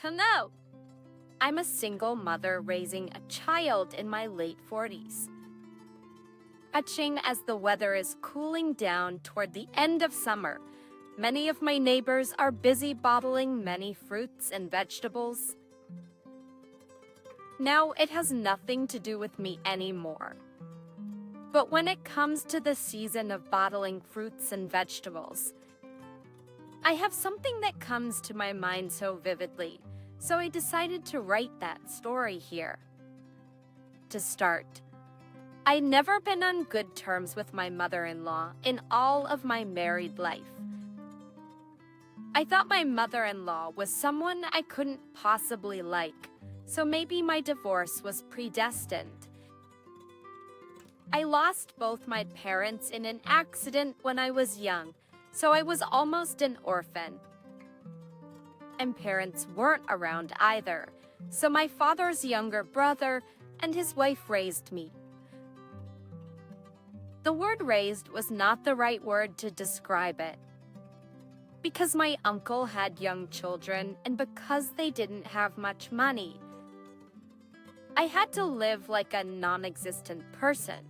Hello! I'm a single mother raising a child in my late 40s. Watching as the weather is cooling down toward the end of summer, many of my neighbors are busy bottling many fruits and vegetables. Now it has nothing to do with me anymore. But when it comes to the season of bottling fruits and vegetables, I have something that comes to my mind so vividly, so I decided to write that story here. To start, I'd never been on good terms with my mother-in-law in all of my married life. I thought my mother-in-law was someone I couldn't possibly like, so maybe my divorce was predestined. I lost both my parents in an accident when I was young, so I was almost an orphan. And parents weren't around either, so my father's younger brother and his wife raised me. The word raised was not the right word to describe it. Because my uncle had young children and because they didn't have much money, I had to live like a non-existent person.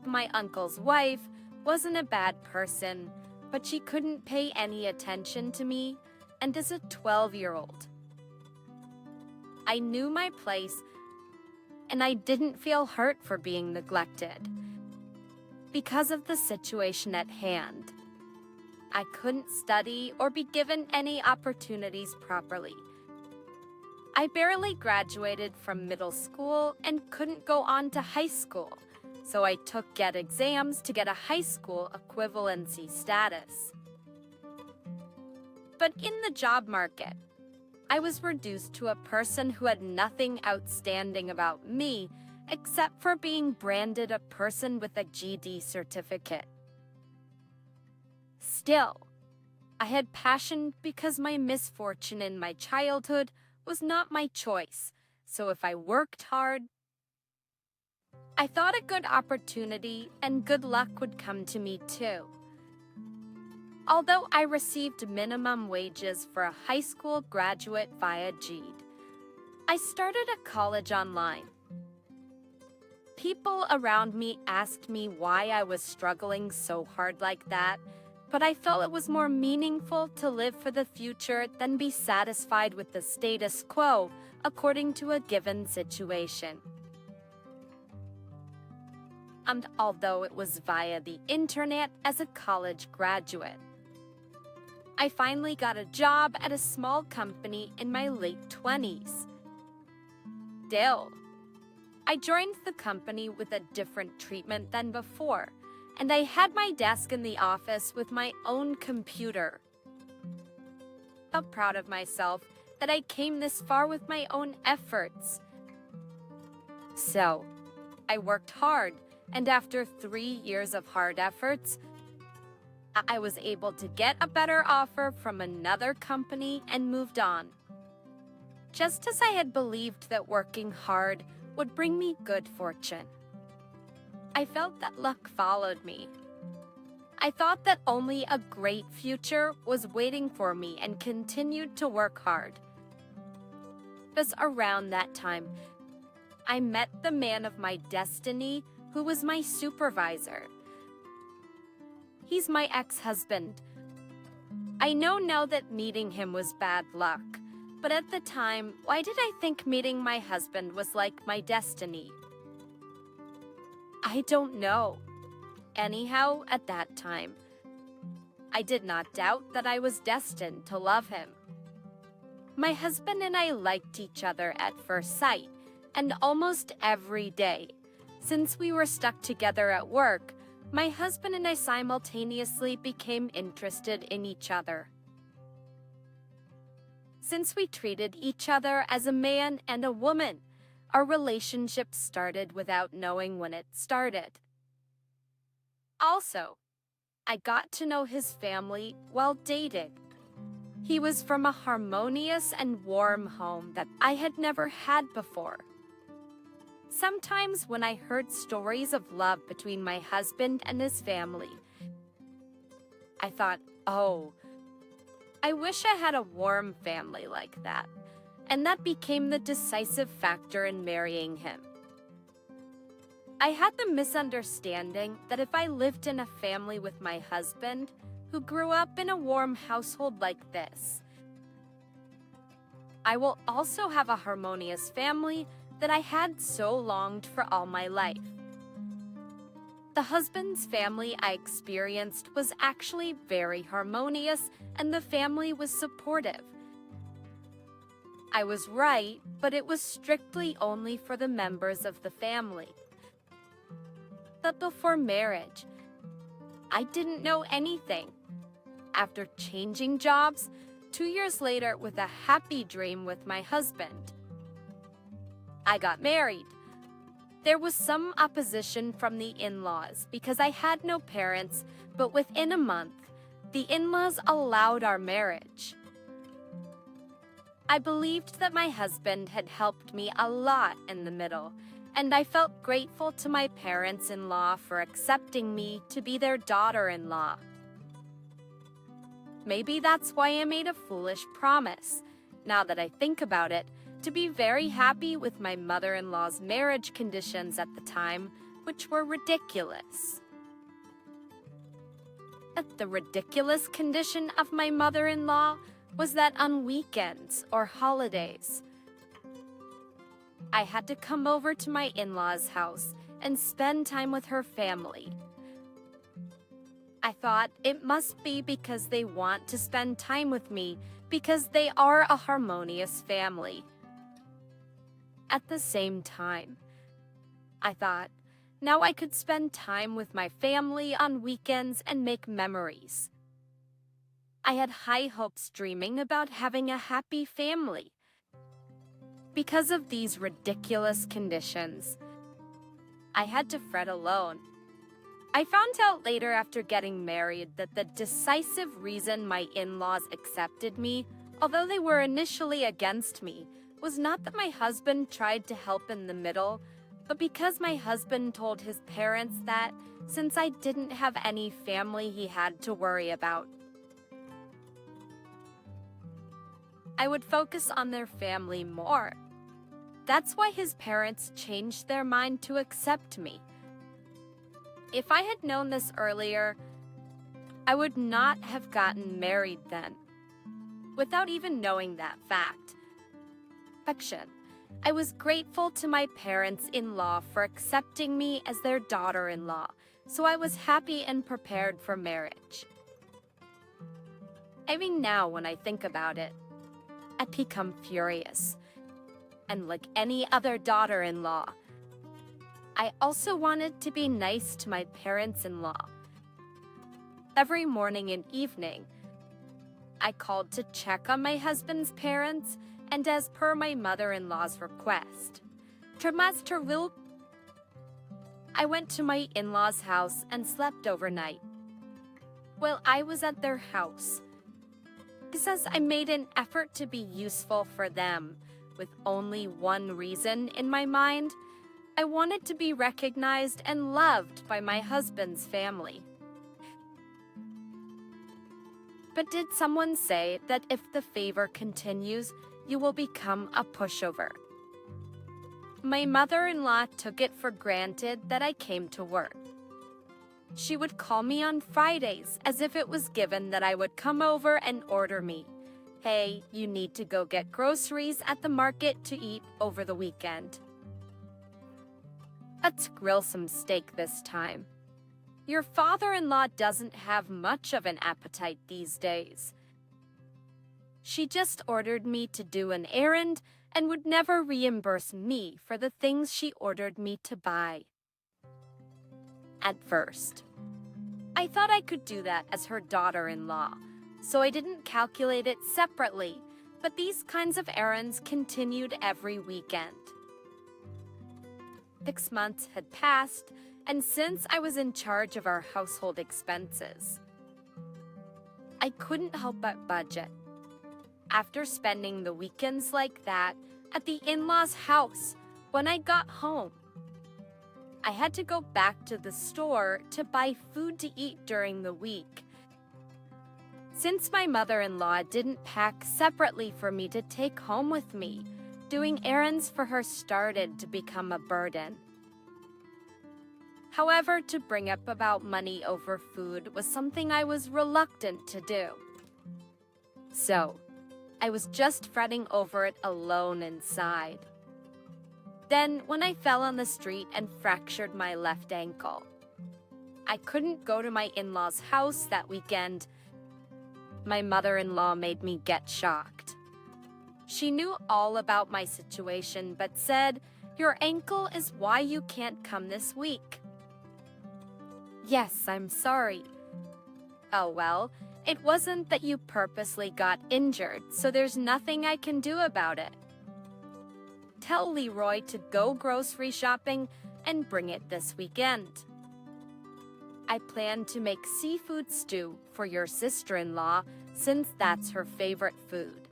My uncle's wife wasn't a bad person, but she couldn't pay any attention to me, and as a 12-year-old, I knew my place, and I didn't feel hurt for being neglected. Because of the situation at hand, I couldn't study or be given any opportunities properly. I barely graduated from middle school and couldn't go on to high school, so I took GET exams to get a high school equivalency status. But in the job market, I was reduced to a person who had nothing outstanding about me except for being branded a person with a GED certificate. Still, I had passion because my misfortune in my childhood was not my choice, so if I worked hard, I thought a good opportunity and good luck would come to me too. Although I received minimum wages for a high school graduate via GED, I started a college online. People around me asked me why I was struggling so hard like that, but I felt it was more meaningful to live for the future than be satisfied with the status quo according to a given situation. And although it was via the internet as a college graduate, I finally got a job at a small company in my late 20s. Still, I joined the company with a different treatment than before, and I had my desk in the office with my own computer. I felt proud of myself that I came this far with my own efforts. So, I worked hard, and after 3 years of hard efforts, I was able to get a better offer from another company and moved on. Just as I had believed that working hard would bring me good fortune, I felt that luck followed me. I thought that only a great future was waiting for me and continued to work hard. It was around that time I met the man of my destiny who was my supervisor. He's my ex-husband. I know now that meeting him was bad luck, but at the time, why did I think meeting my husband was like my destiny? I don't know. Anyhow, at that time, I did not doubt that I was destined to love him. My husband and I liked each other at first sight, and almost every day. Since we were stuck together at work, my husband and I simultaneously became interested in each other. Since we treated each other as a man and a woman, our relationship started without knowing when it started. Also, I got to know his family while dating. He was from a harmonious and warm home that I had never had before. Sometimes when I heard stories of love between my husband and his family, I thought, oh, I wish I had a warm family like that, and that became the decisive factor in marrying him. I had the misunderstanding that if I lived in a family with my husband, who grew up in a warm household like this, I will also have a harmonious family that I had so longed for all my life. The husband's family I experienced was actually very harmonious, and the family was supportive. I was right, but it was strictly only for the members of the family. But before marriage, I didn't know anything. After changing jobs, 2 years later with a happy dream with my husband, I got married. There was some opposition from the in-laws because I had no parents, but within a month, the in-laws allowed our marriage. I believed that my husband had helped me a lot in the middle, and I felt grateful to my parents-in-law for accepting me to be their daughter-in-law. Maybe that's why I made a foolish promise, now that I think about it, to be very happy with my mother-in-law's marriage conditions at the time, which were ridiculous. The ridiculous condition of my mother-in-law was that on weekends or holidays, I had to come over to my in-laws' house and spend time with her family. I thought it must be because they want to spend time with me because they are a harmonious family. At the same time, I thought, now I could spend time with my family on weekends and make memories. I had high hopes dreaming about having a happy family. Because of these ridiculous conditions, I had to fret alone. I found out later after getting married that the decisive reason my in-laws accepted me, although they were initially against me, was not that my husband tried to help in the middle, but because my husband told his parents that, since I didn't have any family he had to worry about, I would focus on their family more. That's why his parents changed their mind to accept me. If I had known this earlier, I would not have gotten married then, without even knowing that fact. I was grateful to my parents-in-law for accepting me as their daughter-in-law, so I was happy and prepared for marriage. I mean, now when I think about it, I'd become furious. And like any other daughter-in-law, I also wanted to be nice to my parents-in-law. Every morning and evening, I called to check on my husband's parents, and as per my mother-in-law's request, I went to my in-laws' house and slept overnight. While I was at their house, because I made an effort to be useful for them, with only one reason in my mind, I wanted to be recognized and loved by my husband's family. But did someone say that if the favor continues, you will become a pushover? My mother-in-law took it for granted that I came to work. She would call me on Fridays as if it was given that I would come over and order me, "Hey, you need to go get groceries at the market to eat over the weekend. Let's grill some steak this time. Your father-in-law doesn't have much of an appetite these days." She just ordered me to do an errand and would never reimburse me for the things she ordered me to buy. At first, I thought I could do that as her daughter-in-law, so I didn't calculate it separately, but these kinds of errands continued every weekend. 6 months had passed, and since I was in charge of our household expenses, I couldn't help but budget. After spending the weekends like that at the in-laws' house, when I got home, I had to go back to the store to buy food to eat during the week. Since my mother-in-law didn't pack separately for me to take home with me, doing errands for her started to become a burden. However, to bring up about money over food was something I was reluctant to do. So, I was just fretting over it alone inside. Then, when I fell on the street and fractured my left ankle, I couldn't go to my in-laws' house that weekend. My mother-in-law made me get shocked. She knew all about my situation but said, "Your ankle is why you can't come this week." Yes, I'm sorry. Oh well, it wasn't that you purposely got injured, so there's nothing I can do about it. Tell Leroy to go grocery shopping and bring it this weekend. I plan to make seafood stew for your sister-in-law since that's her favorite food.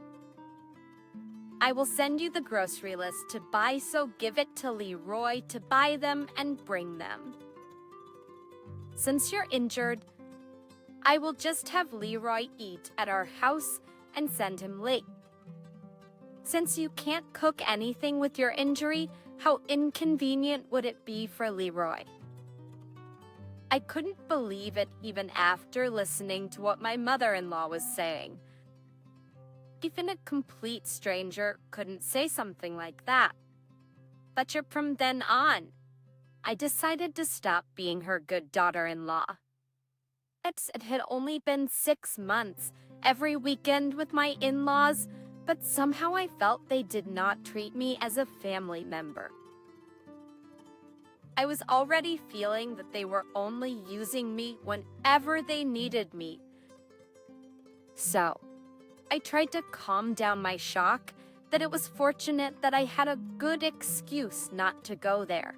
I will send you the grocery list to buy, so give it to Leroy to buy them and bring them. Since you're injured, I will just have Leroy eat at our house and send him late. Since you can't cook anything with your injury, how inconvenient would it be for Leroy? I couldn't believe it even after listening to what my mother-in-law was saying. Even a complete stranger couldn't say something like that. But from then on, I decided to stop being her good daughter-in-law. It had only been 6 months, every weekend with my in-laws, but somehow I felt they did not treat me as a family member. I was already feeling that they were only using me whenever they needed me. So, I tried to calm down my shock that it was fortunate that I had a good excuse not to go there.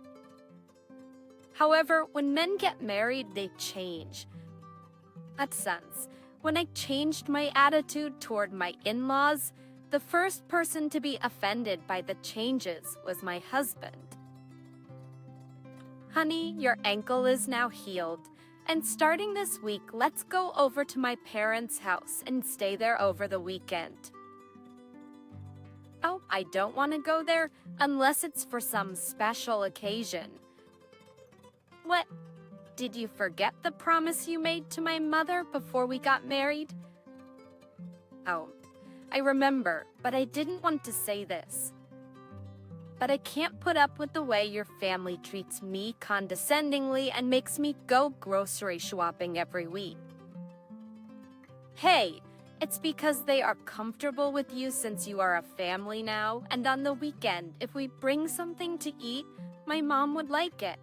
However, when men get married, they change. In that sense, when I changed my attitude toward my in-laws, the first person to be offended by the changes was my husband. Honey, your ankle is now healed, and starting this week, let's go over to my parents' house and stay there over the weekend. Oh, I don't want to go there unless it's for some special occasion. What? Did you forget the promise you made to my mother before we got married? Oh, I remember, but I didn't want to say this. But I can't put up with the way your family treats me condescendingly and makes me go grocery shopping every week. Hey, it's because they are comfortable with you since you are a family now, and on the weekend, if we bring something to eat, my mom would like it.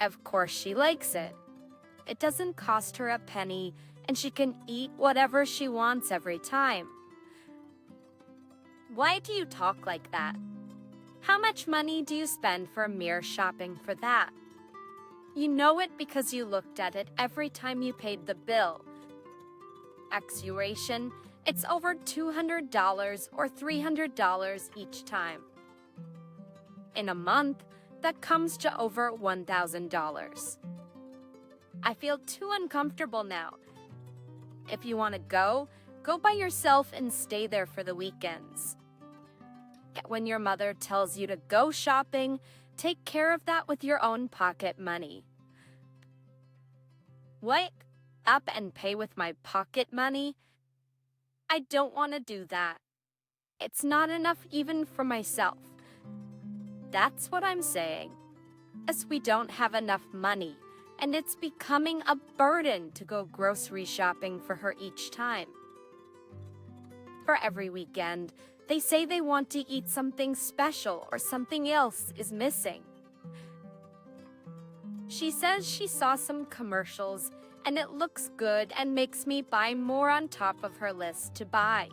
Of course she likes it. It doesn't cost her a penny, and she can eat whatever she wants every time. Why do you talk like that? How much money do you spend for mere shopping for that? You know it because you looked at it every time you paid the bill. Exuration, it's over $200 or $300 each time. In a month, that comes to over $1,000. I feel too uncomfortable now. If you want to go by yourself and stay there for the weekends. When your mother tells you to go shopping, take care of that with your own pocket money. What? Up and pay with my pocket money? I don't want to do that. It's not enough even for myself. That's what I'm saying. As we don't have enough money, and it's becoming a burden to go grocery shopping for her each time. For every weekend, they say they want to eat something special or something else is missing. She says she saw some commercials and it looks good and makes me buy more on top of her list to buy.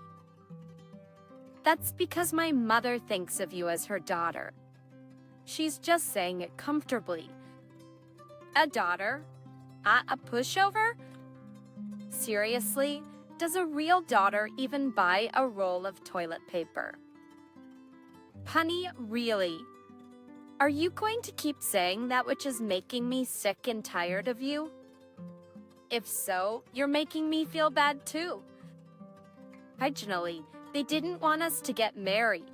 That's because my mother thinks of you as her daughter. She's just saying it comfortably. A daughter? A pushover? Seriously? Does a real daughter even buy a roll of toilet paper? Honey, really? Are you going to keep saying that which is making me sick and tired of you? If so, you're making me feel bad too. Originally, they didn't want us to get married.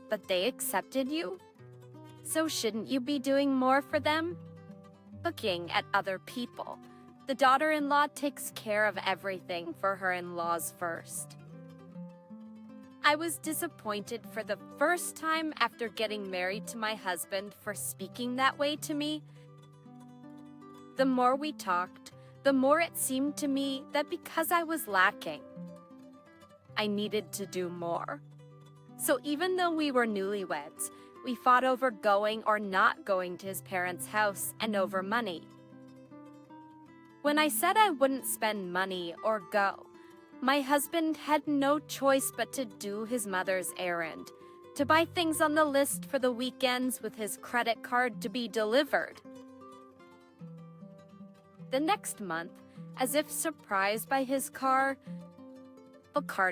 But they accepted you? So shouldn't you be doing more for them? Looking at other people, the daughter-in-law takes care of everything for her in-laws first. I was disappointed for the first time after getting married to my husband for speaking that way to me. The more we talked, the more it seemed to me that because I was lacking, I needed to do more. So even though we were newlyweds, we fought over going or not going to his parents' house and over money. When I said I wouldn't spend money or go, my husband had no choice but to do his mother's errand, to buy things on the list for the weekends with his credit card to be delivered. The next month, as if surprised by his card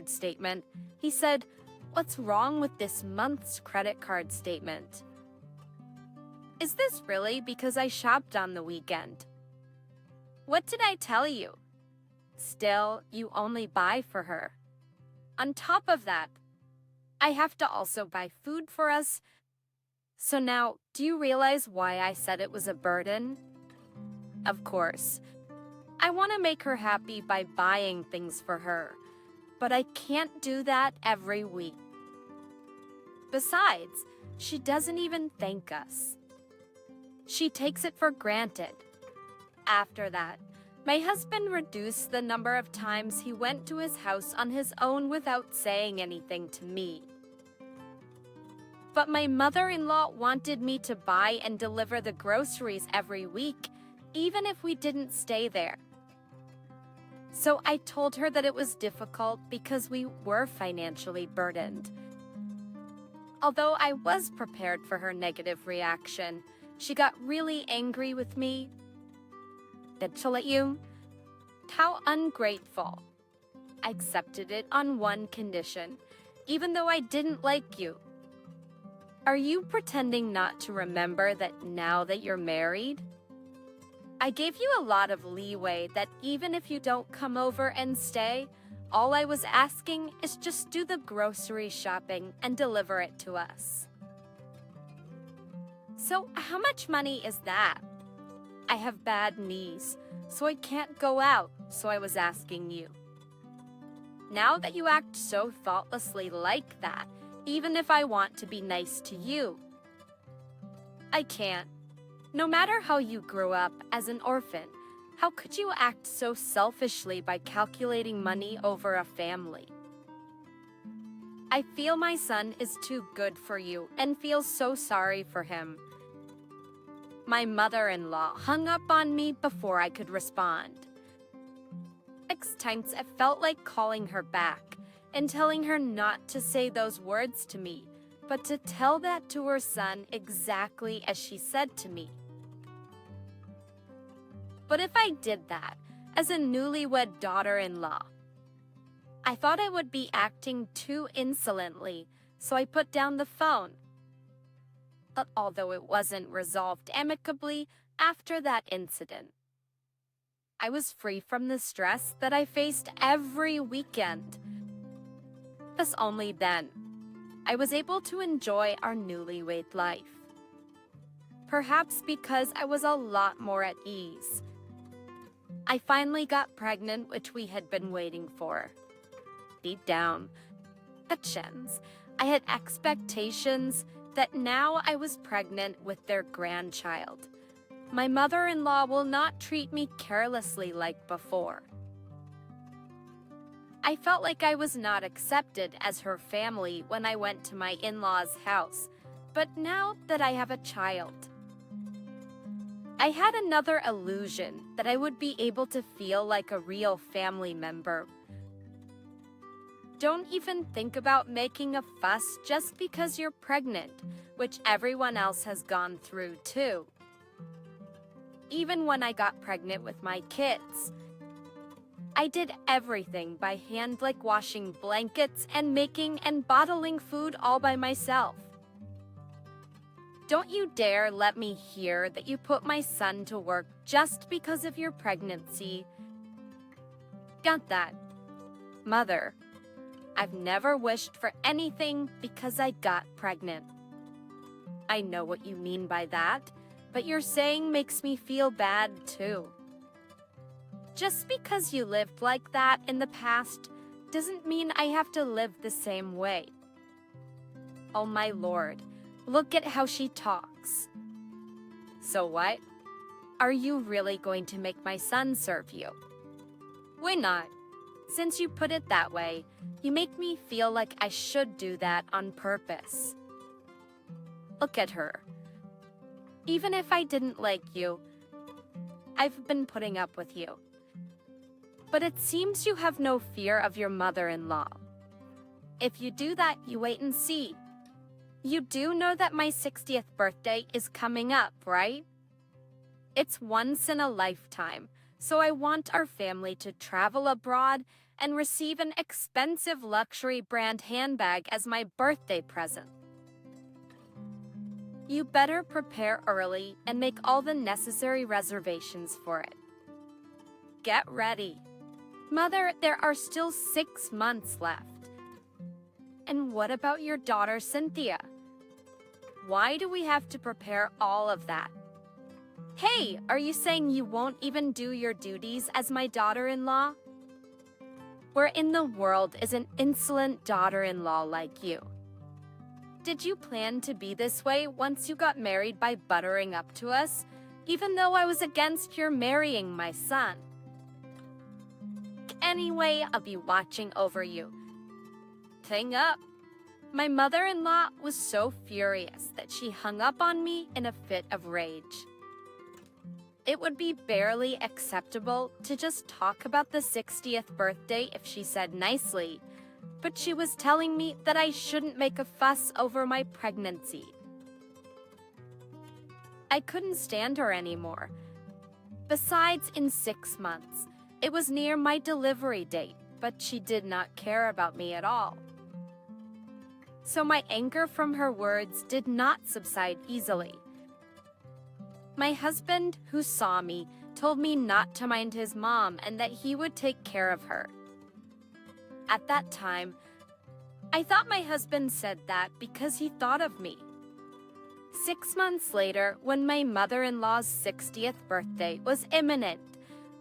statement, he said, "What's wrong with this month's credit card statement? Is this really because I shopped on the weekend? What did I tell you? Still, you only buy for her. On top of that, I have to also buy food for us. So now, do you realize why I said it was a burden? Of course, I want to make her happy by buying things for her, but I can't do that every week. Besides, she doesn't even thank us. She takes it for granted." After that, my husband reduced the number of times he went to his house on his own without saying anything to me. But my mother-in-law wanted me to buy and deliver the groceries every week, even if we didn't stay there. So I told her that it was difficult because we were financially burdened. Although I was prepared for her negative reaction, she got really angry with me. How ungrateful. I accepted it on one condition, even though I didn't like you. Are you pretending not to remember that now that you're married? I gave you a lot of leeway that even if you don't come over and stay, all I was asking is just do the grocery shopping and deliver it to us. So how much money is that? I have bad knees, so I can't go out, so I was asking you. Now that you act so thoughtlessly like that, even if I want to be nice to you, I can't. No matter how you grew up as an orphan, how could you act so selfishly by calculating money over a family? I feel my son is too good for you and feel so sorry for him. My mother-in-law hung up on me before I could respond. 6 times I felt like calling her back and telling her not to say those words to me, but to tell that to her son exactly as she said to me. But if I did that as a newlywed daughter-in-law, I thought I would be acting too insolently, so I put down the phone. But although it wasn't resolved amicably after that incident, I was free from the stress that I faced every weekend. Thus only then, I was able to enjoy our newlywed life. Perhaps because I was a lot more at ease. I finally got pregnant, which we had been waiting for. Deep down, I had expectations that now I was pregnant with their grandchild. My mother-in-law will not treat me carelessly like before. I felt like I was not accepted as her family when I went to my in-laws' house, but now that I have a child, I had another illusion that I would be able to feel like a real family member. Don't even think about making a fuss just because you're pregnant, which everyone else has gone through too. Even when I got pregnant with my kids, I did everything by hand, like washing blankets and making and bottling food all by myself. Don't you dare let me hear that you put my son to work just because of your pregnancy. Got that? Mother, I've never wished for anything because I got pregnant. I know what you mean by that, but your saying makes me feel bad too. Just because you lived like that in the past doesn't mean I have to live the same way. Oh my Lord, look at how she talks. So what? Are you really going to make my son serve you? Why not? Since you put it that way, you make me feel like I should do that on purpose. Look at her. Even if I didn't like you, I've been putting up with you. But it seems you have no fear of your mother-in-law. If you do that, you wait and see. You do know that my 60th birthday is coming up, right? It's once in a lifetime, so I want our family to travel abroad and receive an expensive luxury brand handbag as my birthday present. You better prepare early and make all the necessary reservations for it. Get ready. Mother, there are still 6 months left. And what about your daughter, Cynthia? Why do we have to prepare all of that? Hey, are you saying you won't even do your duties as my daughter-in-law? Where in the world is an insolent daughter-in-law like you? Did you plan to be this way once you got married by buttering up to us, even though I was against your marrying my son? Anyway, I'll be watching over you. Thing up. My mother-in-law was so furious that she hung up on me in a fit of rage. It would be barely acceptable to just talk about the 60th birthday if she said nicely, but she was telling me that I shouldn't make a fuss over my pregnancy. I couldn't stand her anymore. Besides, in 6 months, it was near my delivery date, but she did not care about me at all. So my anger from her words did not subside easily. My husband, who saw me, told me not to mind his mom and that he would take care of her. At that time, I thought my husband said that because he thought of me. 6 months later, when my mother-in-law's 60th birthday was imminent,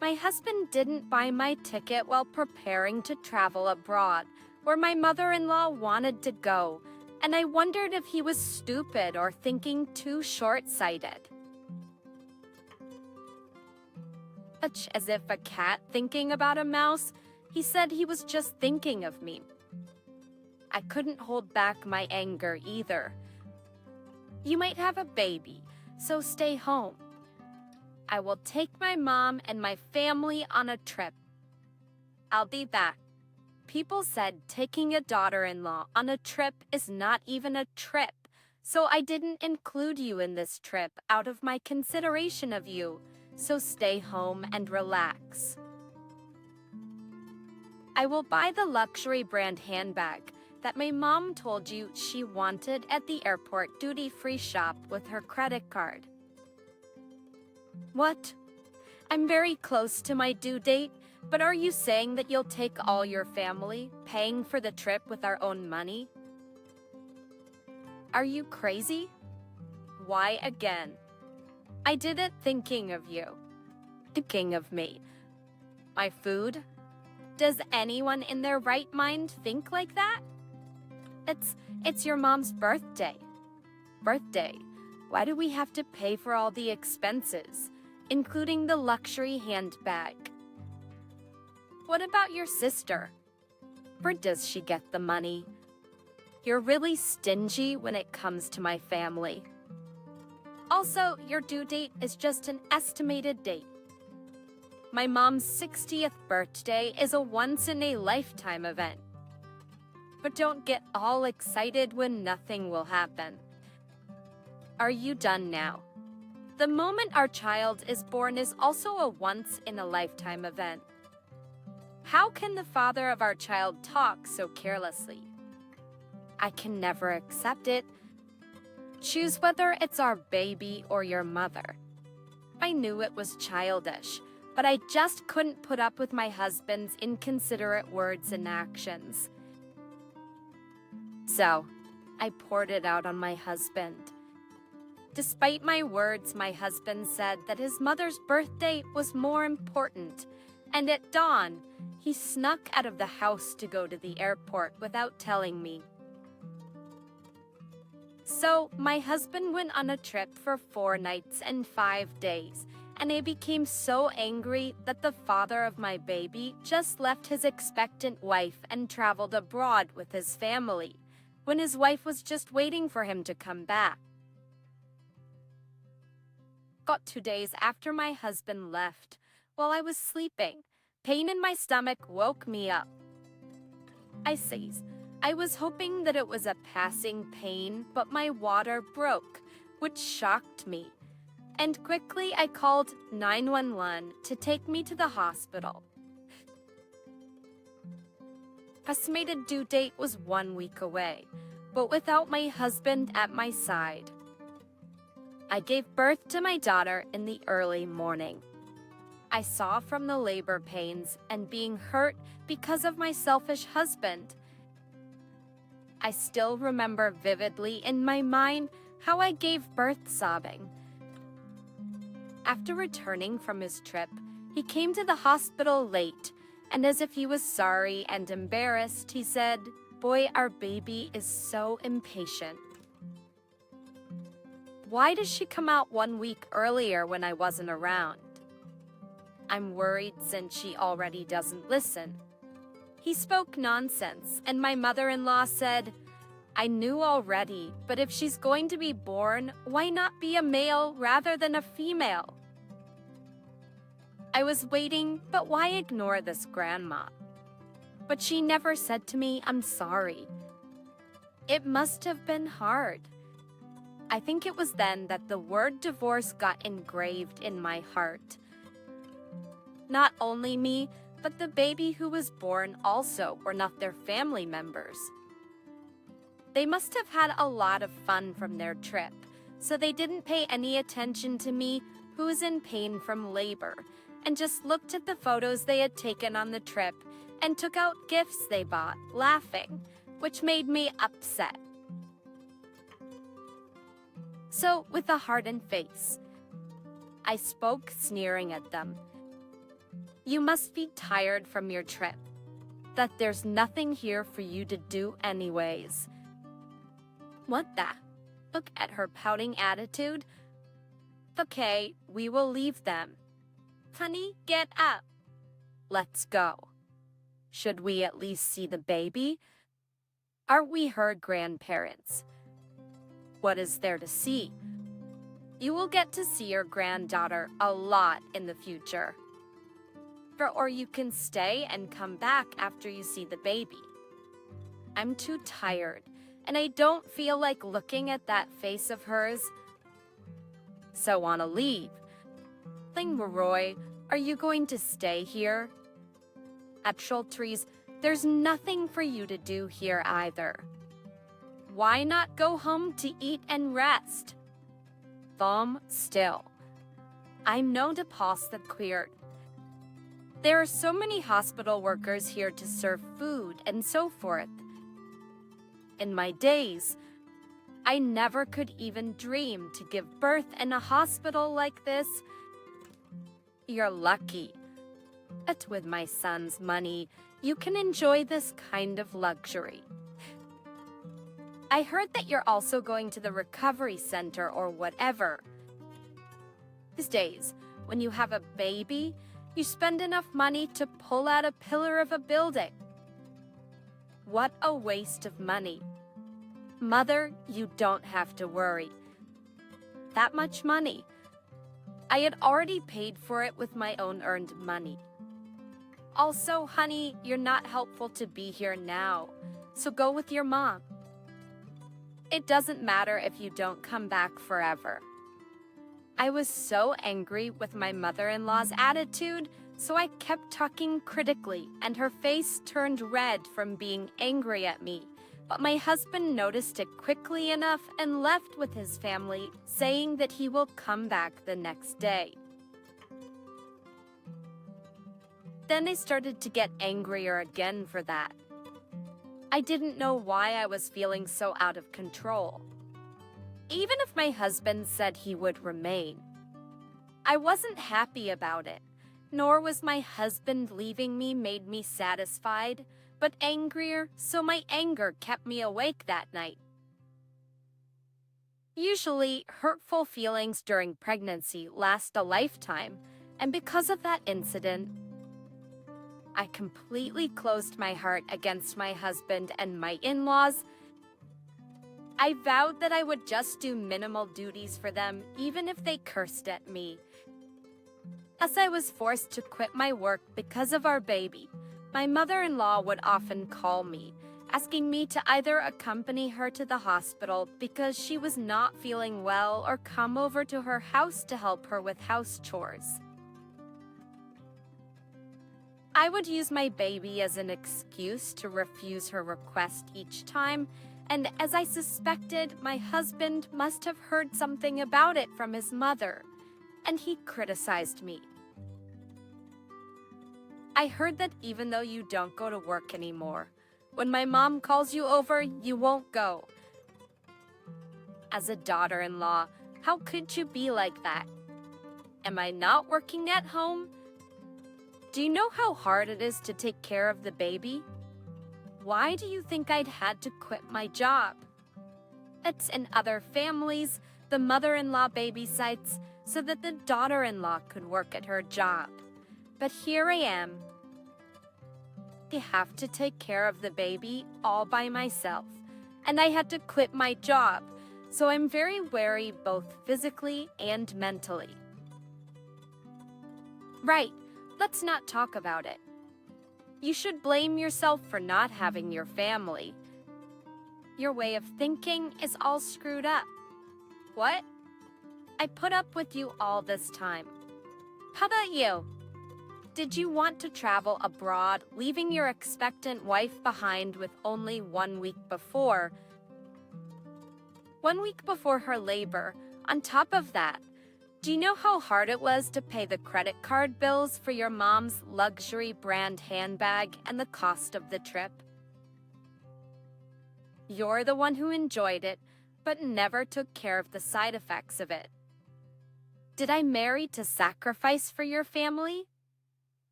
my husband didn't buy my ticket while preparing to travel abroad, where my mother-in-law wanted to go, and I wondered if he was stupid or thinking too short-sighted. Much as if a cat thinking about a mouse, he said he was just thinking of me. I couldn't hold back my anger either. You might have a baby, so stay home. I will take my mom and my family on a trip. I'll be back. People said taking a daughter-in-law on a trip is not even a trip, so I didn't include you in this trip out of my consideration of you, so stay home and relax. I will buy the luxury brand handbag that my mom told you she wanted at the airport duty-free shop with her credit card. What? I'm very close to my due date, but are you saying that you'll take all your family, paying for the trip with our own money? Are you crazy? Why again? I did it thinking of you. Thinking of me. My food? Does anyone in their right mind think like that? It's your mom's birthday. Birthday. Why do we have to pay for all the expenses, including the luxury handbag? What about your sister? Where does she get the money? You're really stingy when it comes to my family. Also, your due date is just an estimated date. My mom's 60th birthday is a once-in-a-lifetime event. But don't get all excited when nothing will happen. Are you done now? The moment our child is born is also a once-in-a-lifetime event. How can the father of our child talk so carelessly? I can never accept it. Choose whether it's our baby or your mother. I knew it was childish, but I just couldn't put up with my husband's inconsiderate words and actions. So, I poured it out on my husband. Despite my words, my husband said that his mother's birthday was more important, and at dawn, he snuck out of the house to go to the airport without telling me. So, my husband went on a trip for 4 nights and 5 days, and I became so angry that the father of my baby just left his expectant wife and traveled abroad with his family, when his wife was just waiting for him to come back. Got 2 days after my husband left, while I was sleeping, pain in my stomach woke me up. I was hoping that it was a passing pain, but my water broke, which shocked me. And quickly I called 911 to take me to the hospital. Estimated due date was 1 week away, but without my husband at my side. I gave birth to my daughter in the early morning. I saw from the labor pains and being hurt because of my selfish husband. I still remember vividly in my mind how I gave birth sobbing. After returning from his trip, he came to the hospital late, and as if he was sorry and embarrassed, he said, "Boy, our baby is so impatient. Why does she come out 1 week earlier when I wasn't around? I'm worried since she already doesn't listen." He spoke nonsense, and my mother-in-law said, "I knew already, but if she's going to be born, why not be a male rather than a female?" I was waiting, but why ignore this grandma? But she never said to me, "I'm sorry." It must have been hard. I think it was then that the word divorce got engraved in my heart. Not only me, but the baby who was born also were not their family members. They must have had a lot of fun from their trip, so they didn't pay any attention to me, who was in pain from labor, and just looked at the photos they had taken on the trip and took out gifts they bought, laughing, which made me upset. So, with a hardened face, I spoke, sneering at them. "You must be tired from your trip, that there's nothing here for you to do anyways." What the? Look at her pouting attitude. "Okay, we will leave them. Honey, get up. Let's go. Should we at least see the baby? Aren't we her grandparents? What is there to see? You will get to see your granddaughter a lot in the future. Or you can stay and come back after you see the baby. I'm too tired, and I don't feel like looking at that face of hers. So wanna leave. Roy, are you going to stay here? At Schultries, there's nothing for you to do here either. Why not go home to eat and rest? Still. I'm known to pause the queer. There are so many hospital workers here to serve food and so forth. In my days, I never could even dream to give birth in a hospital like this. You're lucky. But with my son's money, you can enjoy this kind of luxury. I heard that you're also going to the recovery center or whatever. These days, when you have a baby, you spend enough money to pull out a pillar of a building. What a waste of money. Mother, you don't have to worry. That much money. I had already paid for it with my own earned money. Also, honey, you're not helpful to be here now, so go with your mom. It doesn't matter if you don't come back forever." I was so angry with my mother-in-law's attitude, so I kept talking critically, and her face turned red from being angry at me, but my husband noticed it quickly enough and left with his family, saying that he will come back the next day. Then I started to get angrier again for that. I didn't know why I was feeling so out of control. Even if my husband said he would remain, I wasn't happy about it, nor was my husband leaving me made me satisfied, but angrier, so my anger kept me awake that night. Usually, hurtful feelings during pregnancy last a lifetime, and because of that incident, I completely closed my heart against my husband and my in-laws. I vowed that I would just do minimal duties for them, even if they cursed at me. As I was forced to quit my work because of our baby, my mother-in-law would often call me, asking me to either accompany her to the hospital because she was not feeling well or come over to her house to help her with house chores. I would use my baby as an excuse to refuse her request each time, and as I suspected, my husband must have heard something about it from his mother, and he criticized me. I heard that even though you don't go to work anymore, when my mom calls you over, you won't go. As a daughter-in-law, how could you be like that? Am I not working at home? Do you know how hard it is to take care of the baby? Why do you think I'd had to quit my job? It's in other families, the mother-in-law babysites so that the daughter-in-law could work at her job. But here I am. I have to take care of the baby all by myself, and I had to quit my job, so I'm very wary both physically and mentally. Right. Let's not talk about it. You should blame yourself for not having your family. Your way of thinking is all screwed up. What? I put up with you all this time. How about you? Did you want to travel abroad, leaving your expectant wife behind with only 1 week before? 1 week before her labor, on top of that, do you know how hard it was to pay the credit card bills for your mom's luxury brand handbag and the cost of the trip? You're the one who enjoyed it, but never took care of the side effects of it. Did I marry to sacrifice for your family?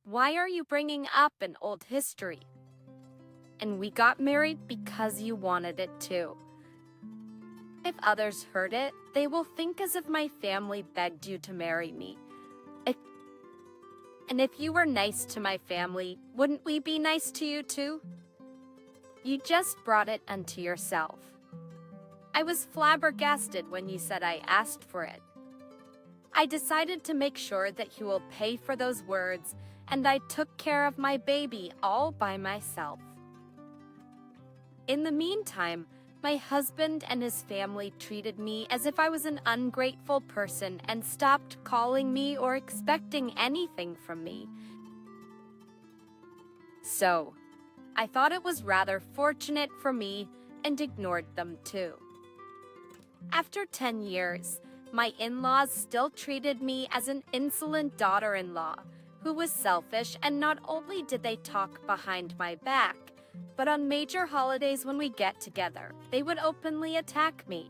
Why are you bringing up an old history? And we got married because you wanted it too. If others heard it, they will think as if my family begged you to marry me. And if you were nice to my family, wouldn't we be nice to you too? You just brought it unto yourself. I was flabbergasted when you said I asked for it. I decided to make sure that you will pay for those words, and I took care of my baby all by myself. In the meantime, my husband and his family treated me as if I was an ungrateful person and stopped calling me or expecting anything from me. So, I thought it was rather fortunate for me and ignored them too. After 10 years, my in-laws still treated me as an insolent daughter-in-law who was selfish, and not only did they talk behind my back, but on major holidays when we get together, they would openly attack me.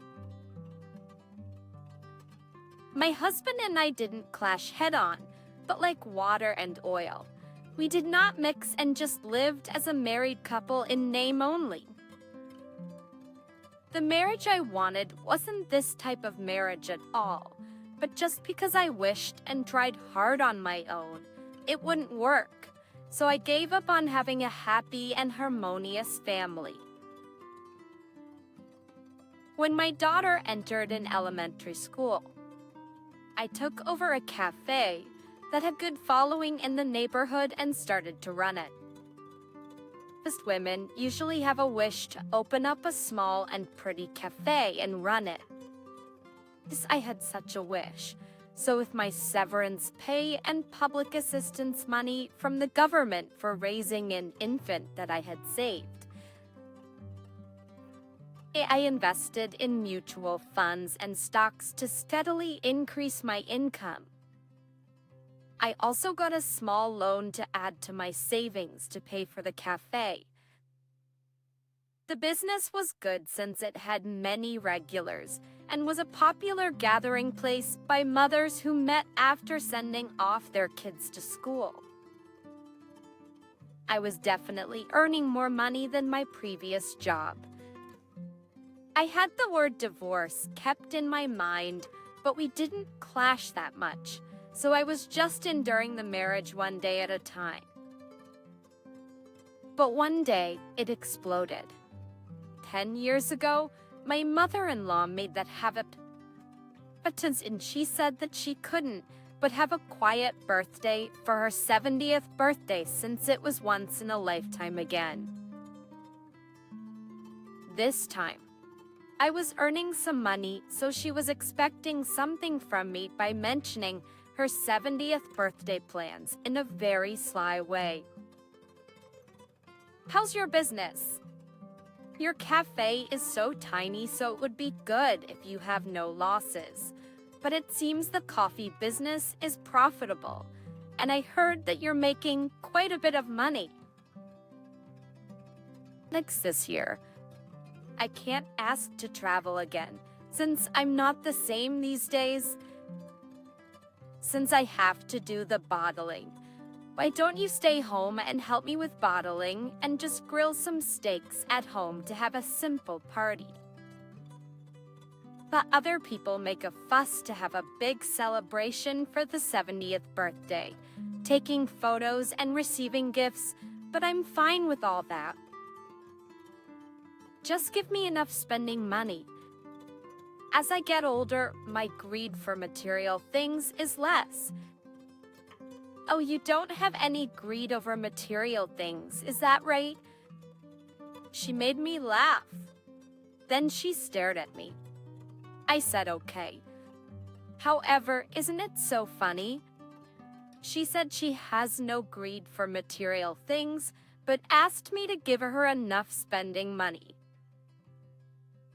My husband and I didn't clash head-on, but like water and oil. We did not mix and just lived as a married couple in name only. The marriage I wanted wasn't this type of marriage at all, but just because I wished and tried hard on my own, it wouldn't work. So I gave up on having a happy and harmonious family. When my daughter entered an elementary school, I took over a cafe that had good following in the neighborhood and started to run it. Most women usually have a wish to open up a small and pretty cafe and run it. I had such a wish. So with my severance pay and public assistance money from the government for raising an infant that I had saved, I invested in mutual funds and stocks to steadily increase my income. I also got a small loan to add to my savings to pay for the cafe. The business was good since it had many regulars and was a popular gathering place by mothers who met after sending off their kids to school. I was definitely earning more money than my previous job. I had the word divorce kept in my mind, but we didn't clash that much, so I was just enduring the marriage one day at a time. But one day, it exploded. 10 years ago, my mother-in-law made that habit, and she said that she couldn't but have a quiet birthday for her 70th birthday since it was once in a lifetime again. This time, I was earning some money, so she was expecting something from me by mentioning her 70th birthday plans in a very sly way. "How's your business? Your cafe is so tiny, so it would be good if you have no losses. But it seems the coffee business is profitable, and I heard that you're making quite a bit of money." Next this year, I can't ask to travel again, since I'm not the same these days. Since I have to do the bottling, why don't you stay home and help me with bottling and just grill some steaks at home to have a simple party? But other people make a fuss to have a big celebration for the 70th birthday, taking photos and receiving gifts, but I'm fine with all that. Just give me enough spending money. As I get older, my greed for material things is less. "Oh, you don't have any greed over material things, is that right?" She made me laugh. Then she stared at me. I said okay. "However, isn't it so funny?" She said she has no greed for material things, but asked me to give her enough spending money.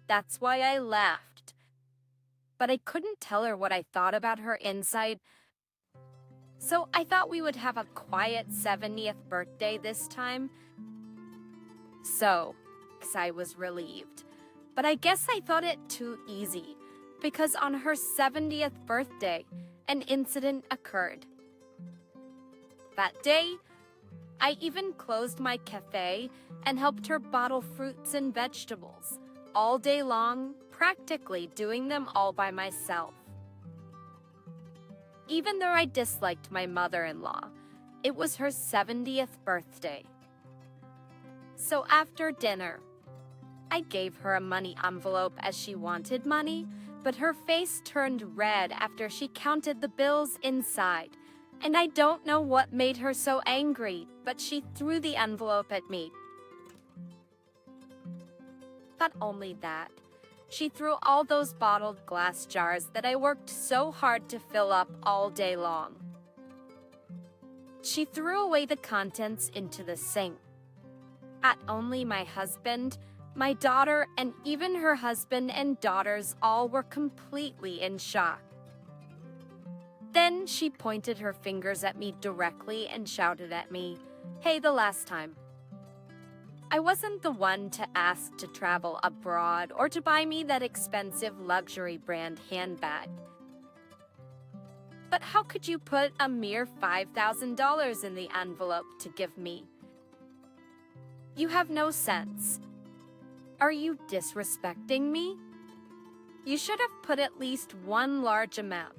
That's why I laughed. But I couldn't tell her what I thought about her inside, so I thought we would have a quiet 70th birthday this time. So, I was relieved. But I guess I thought it too easy, because on her 70th birthday, an incident occurred. That day, I even closed my cafe and helped her bottle fruits and vegetables, all day long, practically doing them all by myself. Even though I disliked my mother-in-law, it was her 70th birthday. So after dinner, I gave her a money envelope as she wanted money, but her face turned red after she counted the bills inside. And I don't know what made her so angry, but she threw the envelope at me. Not only that, she threw all those bottled glass jars that I worked so hard to fill up all day long. She threw away the contents into the sink. Not only my husband, my daughter, and even her husband and daughters all were completely in shock. Then she pointed her fingers at me directly and shouted at me, "Hey, the last time. I wasn't the one to ask to travel abroad or to buy me that expensive luxury brand handbag. But how could you put a mere $5,000 in the envelope to give me? You have no sense. Are you disrespecting me? You should have put at least one large amount."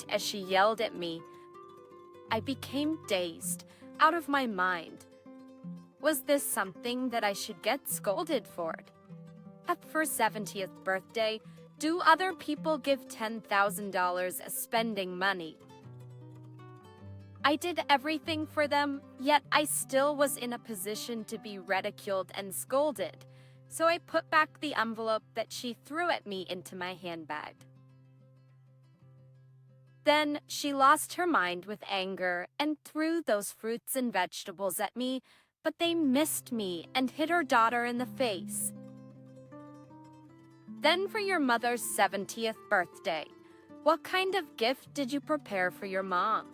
As she yelled at me, I became dazed, out of my mind. Was this something that I should get scolded for? At her 70th birthday, do other people give $10,000 as spending money? I did everything for them, yet I still was in a position to be ridiculed and scolded, so I put back the envelope that she threw at me into my handbag. Then she lost her mind with anger and threw those fruits and vegetables at me, but they missed me and hit her daughter in the face. Then for your mother's 70th birthday, what kind of gift did you prepare for your mom?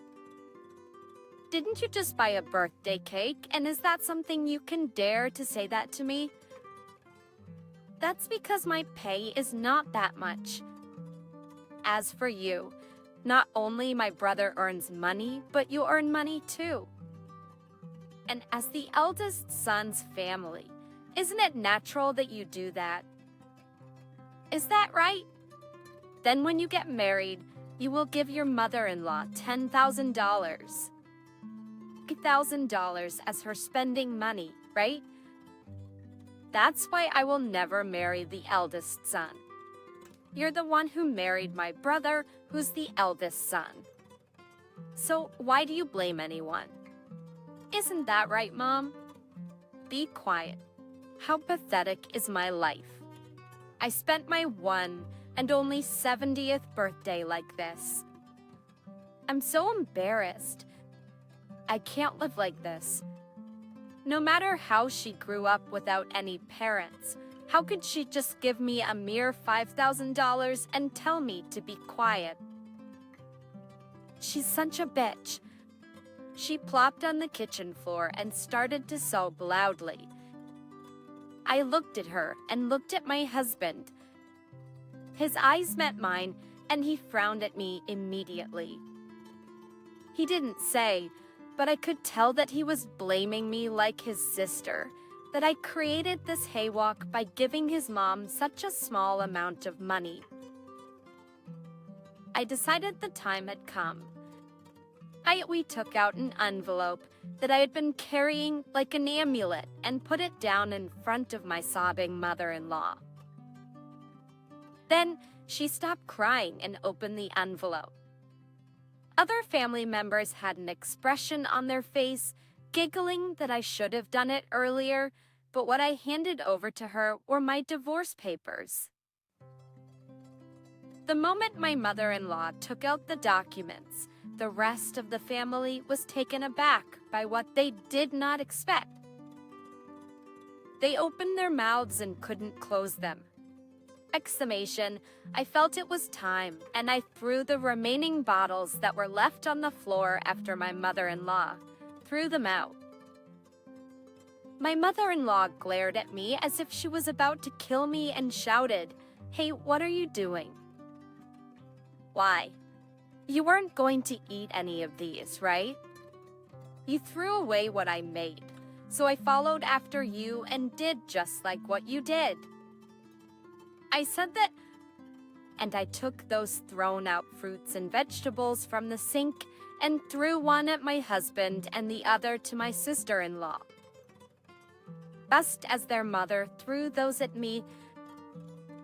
Didn't you just buy a birthday cake, and is that something you can dare to say that to me? That's because my pay is not that much. As for you, not only my brother earns money, but you earn money too. And as the eldest son's family, isn't it natural that you do that? Is that right? Then when you get married, you will give your mother-in-law $10,000. $1,000 as her spending money, right? That's why I will never marry the eldest son. You're the one who married my brother, who's the eldest son. So why do you blame anyone? Isn't that right, Mom? Be quiet. How pathetic is my life? I spent my one and only 70th birthday like this. I'm so embarrassed. I can't live like this. No matter how she grew up without any parents, how could she just give me a mere $5,000 and tell me to be quiet? She's such a bitch. She plopped on the kitchen floor and started to sob loudly. I looked at her and looked at my husband. His eyes met mine, and he frowned at me immediately. He didn't say, but I could tell that he was blaming me like his sister, that I created this haywalk by giving his mom such a small amount of money. I decided the time had come. We took out an envelope that I had been carrying like an amulet and put it down in front of my sobbing mother-in-law. Then she stopped crying and opened the envelope. Other family members had an expression on their face, giggling that I should have done it earlier, but what I handed over to her were my divorce papers. The moment my mother-in-law took out the documents, the rest of the family was taken aback by what they did not expect. They opened their mouths and couldn't close them. Exclamation, I felt it was time, and I threw the remaining bottles that were left on the floor after my mother-in-law, threw them out. My mother-in-law glared at me as if she was about to kill me and shouted, Hey, what are you doing? Why? You weren't going to eat any of these, right? You threw away what I made, so I followed after you and did just like what you did. I said that, and I took those thrown-out fruits and vegetables from the sink and threw one at my husband and the other to my sister-in-law. Just as their mother threw those at me,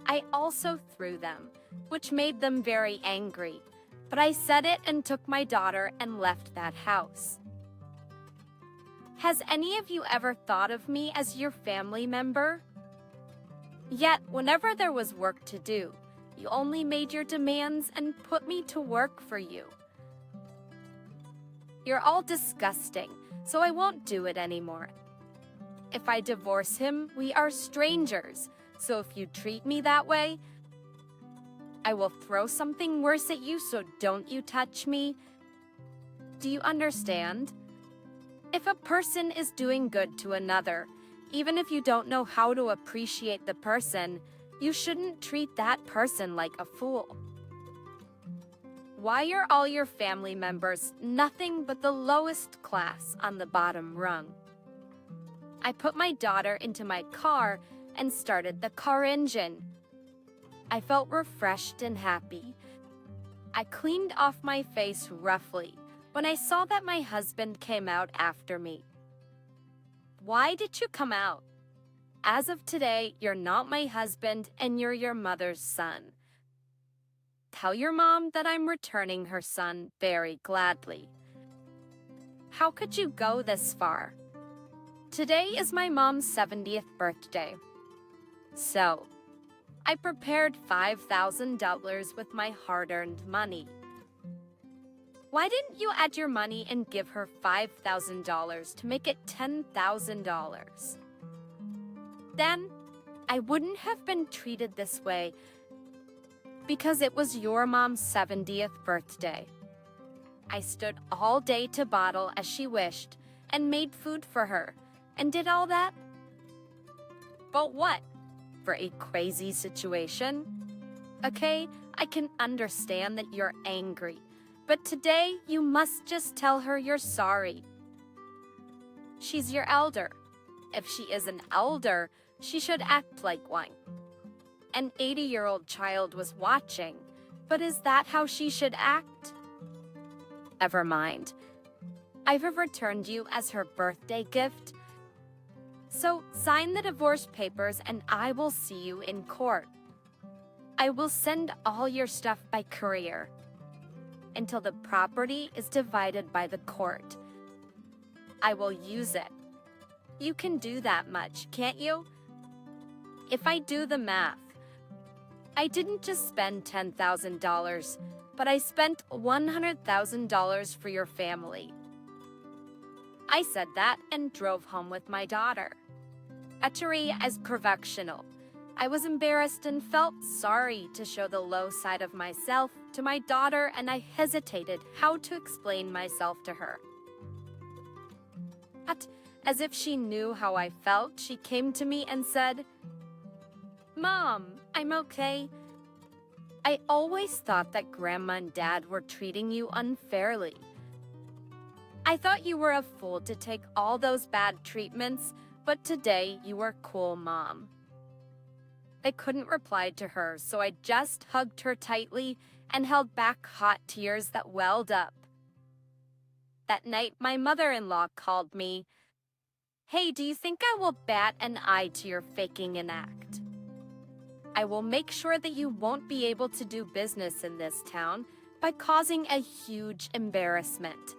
I also threw them, which made them very angry. But I said it and took my daughter and left that house. Has any of you ever thought of me as your family member? Yet, whenever there was work to do, you only made your demands and put me to work for you. You're all disgusting, so I won't do it anymore. If I divorce him, we are strangers, so if you treat me that way, I will throw something worse at you, so don't you touch me. Do you understand? If a person is doing good to another, even if you don't know how to appreciate the person, you shouldn't treat that person like a fool. Why are all your family members nothing but the lowest class on the bottom rung? I put my daughter into my car and started the car engine. I felt refreshed and happy. I cleaned off my face roughly when I saw that my husband came out after me. Why did you come out? As of today, you're not my husband and you're your mother's son. Tell your mom that I'm returning her son very gladly. How could you go this far? Today is my mom's 70th birthday. So, I prepared $5,000 with my hard-earned money. Why didn't you add your money and give her $5,000 to make it $10,000? Then, I wouldn't have been treated this way because it was your mom's 70th birthday. I stood all day to bottle as she wished and made food for her and did all that. But what? For a crazy situation? Okay, I can understand that you're angry, but today you must just tell her you're sorry. She's your elder. If she is an elder, she should act like one. An 80-year-old child was watching, but is that how she should act? Never mind. I've returned you as her birthday gift. So sign the divorce papers and I will see you in court. I will send all your stuff by courier until the property is divided by the court. I will use it. You can do that much, can't you? If I do the math, I didn't just spend $10,000, but I spent $100,000 for your family. I said that and drove home with my daughter. Utterly as professional. I was embarrassed and felt sorry to show the low side of myself to my daughter, and I hesitated how to explain myself to her. But as if she knew how I felt, she came to me and said, "Mom, I'm okay. I always thought that Grandma and Dad were treating you unfairly. I thought you were a fool to take all those bad treatments, but today you were cool, Mom." I couldn't reply to her, so I just hugged her tightly and held back hot tears that welled up. That night, my mother-in-law called me. "Hey, do you think I will bat an eye to your faking an act? I will make sure that you won't be able to do business in this town by causing a huge embarrassment.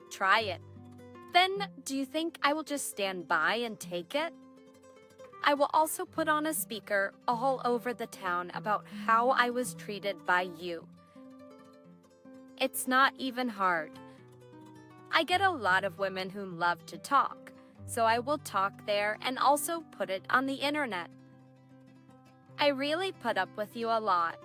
Try it. Then, do you think I will just stand by and take it? I will also put on a speaker all over the town about how I was treated by you. It's not even hard. I get a lot of women who love to talk, so I will talk there and also put it on the internet. I really put up with you a lot.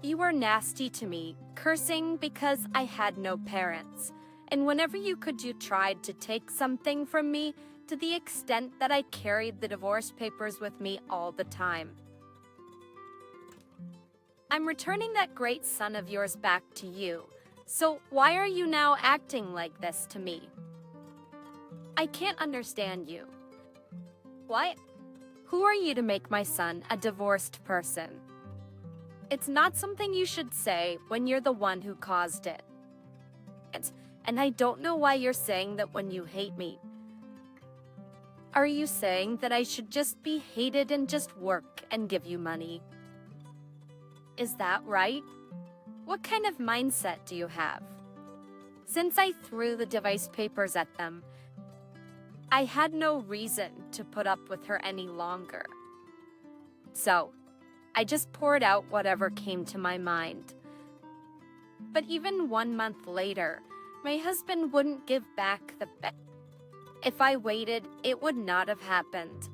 You were nasty to me, cursing because I had no parents. And whenever you could, you tried to take something from me to the extent that I carried the divorce papers with me all the time. I'm returning that great son of yours back to you, so why are you now acting like this to me? I can't understand you. What? Who are you to make my son a divorced person? It's not something you should say when you're the one who caused it. And I don't know why you're saying that when you hate me. Are you saying that I should just be hated and just work and give you money? Is that right? What kind of mindset do you have? Since I threw the divorce papers at them, I had no reason to put up with her any longer. So, I just poured out whatever came to my mind. But even 1 month later, my husband wouldn't give back the bet. If I waited, it would not have happened.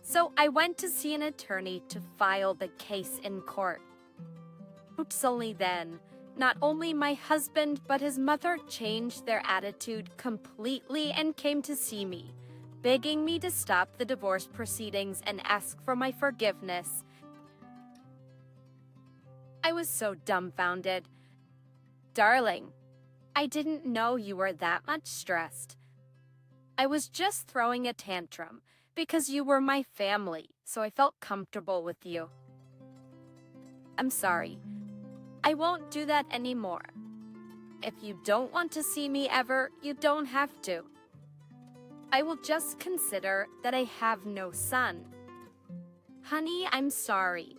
So I went to see an attorney to file the case in court. Oops, only then, not only my husband but his mother changed their attitude completely and came to see me, begging me to stop the divorce proceedings and ask for my forgiveness. I was so dumbfounded. Darling, I didn't know you were that much stressed. I was just throwing a tantrum because you were my family, so I felt comfortable with you. I'm sorry. I won't do that anymore. If you don't want to see me ever, you don't have to. I will just consider that I have no son. Honey, I'm sorry.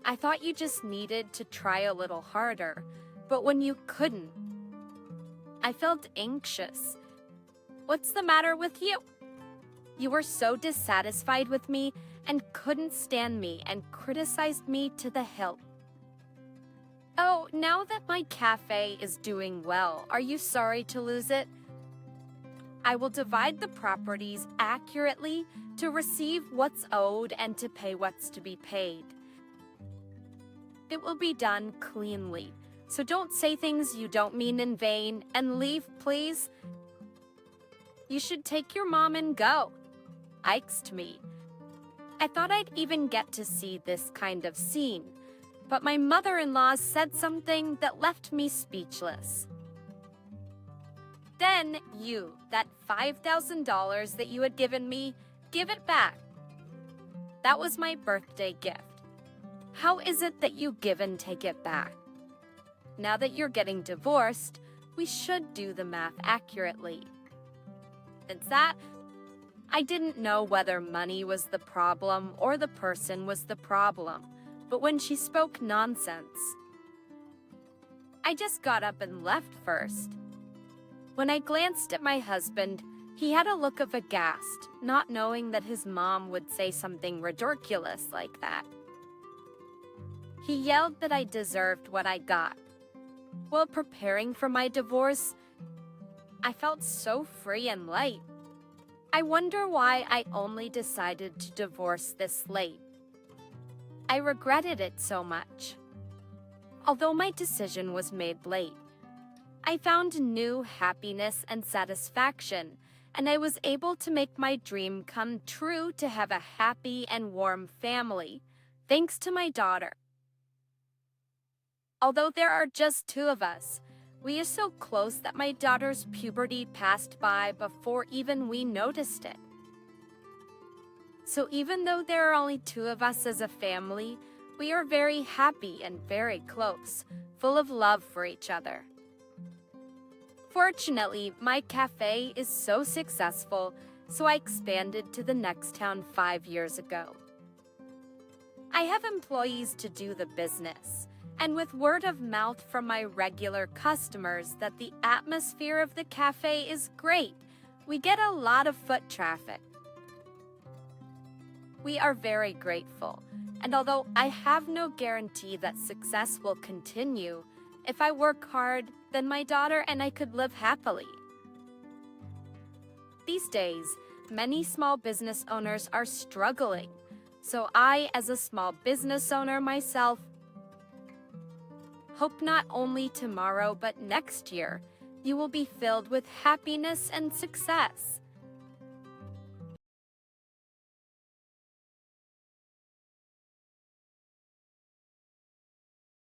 I thought you just needed to try a little harder, but when you couldn't, I felt anxious. What's the matter with you? You were so dissatisfied with me and couldn't stand me and criticized me to the hilt. Oh, now that my cafe is doing well, are you sorry to lose it? I will divide the properties accurately to receive what's owed and to pay what's to be paid. It will be done cleanly, so don't say things you don't mean in vain and leave, please. You should take your mom and go. Ixed me. I thought I'd even get to see this kind of scene, but my mother-in-law said something that left me speechless. Then you, that $5,000 that you had given me, give it back. That was my birthday gift. How is it that you give and take it back? Now that you're getting divorced, we should do the math accurately. Since that, I didn't know whether money was the problem or the person was the problem, but when she spoke nonsense, I just got up and left first. When I glanced at my husband, he had a look of aghast, not knowing that his mom would say something ridiculous like that. He yelled that I deserved what I got. While preparing for my divorce, I felt so free and light. I wonder why I only decided to divorce this late. I regretted it so much. Although my decision was made late, I found new happiness and satisfaction, and I was able to make my dream come true to have a happy and warm family, thanks to my daughter. Although there are just two of us, we are so close that my daughter's puberty passed by before even we noticed it. So even though there are only two of us as a family, we are very happy and very close, full of love for each other. Fortunately, my cafe is so successful, so I expanded to the next town 5 years ago. I have employees to do the business, and with word of mouth from my regular customers that the atmosphere of the cafe is great, we get a lot of foot traffic. We are very grateful, and although I have no guarantee that success will continue, if I work hard, then my daughter and I could live happily. These days, many small business owners are struggling, so I, as a small business owner myself, hope not only tomorrow but next year, you will be filled with happiness and success.